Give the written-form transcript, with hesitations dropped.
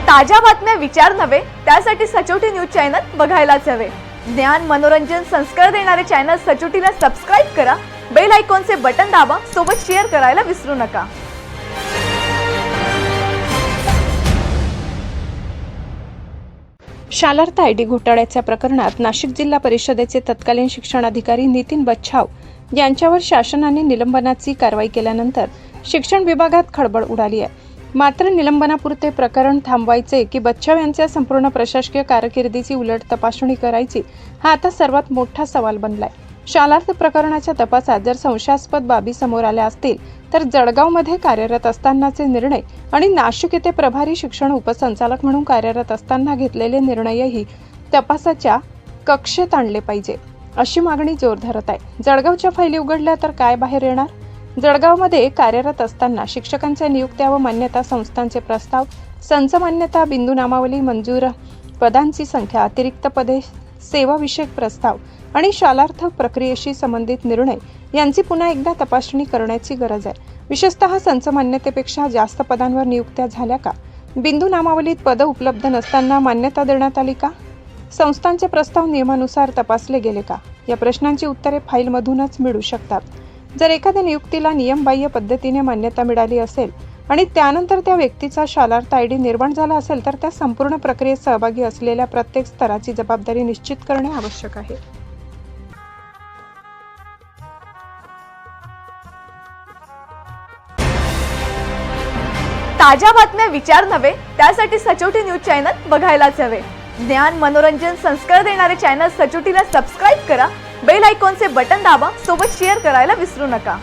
ताज्या बातम्या विचार नव्हे त्यासाठी सचोटी न्यूज चॅनल बघायलाच हवे। ज्ञान मनोरंजन संस्कार देणारे चॅनल सचोटीला सबस्क्राइब करा, बेल आयकॉनचे बटन दाबा, सोबत शेअर करायला विसरू नका। शालार्थ आयडी घोटाळ्याच्या प्रकरणात नाशिक जिल्हा परिषदेचे तत्कालीन शिक्षणाधिकारी नितीन बच्छाव यांच्यावर शासनाने निलंबनाची कारवाई केल्यानंतर शिक्षण विभागात खळबळ उडाली आहे। मात्र निलंबनापुरते प्रकरण थांबवायचे की बच्छाव यांच्या संपूर्ण प्रशासकीय कारकिर्दीची उलट तपासणी करायची हा आता सर्वात मोठा सवाल बनलाय। शालार्थ प्रकरणाच्या तपासात जर संशयास्पद बाबी समोर आल्या असतील तर जळगावमध्ये कार्यरत असतानाचे निर्णय आणि नाशिक येथे प्रभारी शिक्षण उपसंचालक म्हणून कार्यरत असताना घेतलेले निर्णयही तपासाच्या कक्षेत आणले पाहिजे, अशी मागणी जोर धरत आहे। जळगावच्या फायली उघडल्या तर काय बाहेर येणार? जळगावमध्ये कार्यरत असताना शिक्षकांच्या नियुक्त्या व मान्यता संस्थांचे प्रस्ताव, संच मान्यता, बिंदू नामावली, मंजूर पदांची संख्या, अतिरिक्त पदे, सेवाविषयक प्रस्ताव आणि शालार्थ प्रक्रियेशी संबंधित निर्णय यांची पुन्हा एकदा तपासणी करण्याची गरज आहे। विशेषतः संच मान्यतेपेक्षा जास्त पदांवर नियुक्त्या झाल्या का? बिंदू नामावलीत पद उपलब्ध नसताना मान्यता देण्यात आली का? संस्थांचे प्रस्ताव नियमानुसार तपासले गेले का? या प्रश्नांची उत्तरे फाईलमधूनच मिळू शकतात। जर एखाद्या नियुक्तीला नियमबाह्य पद्धतीने मान्यता मिळाली असेल आणि त्यानंतर त्या व्यक्तीचा शालार्थ आयडी निर्माण झाला असेल तर त्या संपूर्ण प्रक्रियेत सहभागी असलेल्या प्रत्येक स्तराची जबाबदारी निश्चित करणे आवश्यक आहे। ताज्या बातम्या विचार नव्हे त्यासाठी सचोटी न्यूज चॅनल बघायलाच हवे। ज्ञान मनोरंजन संस्कार देणारे चॅनल सचोटीला सबस्क्राइब करा, बेल आयकॉनचे बटन दाबा, सोबत शेअर करायला विसरू नका।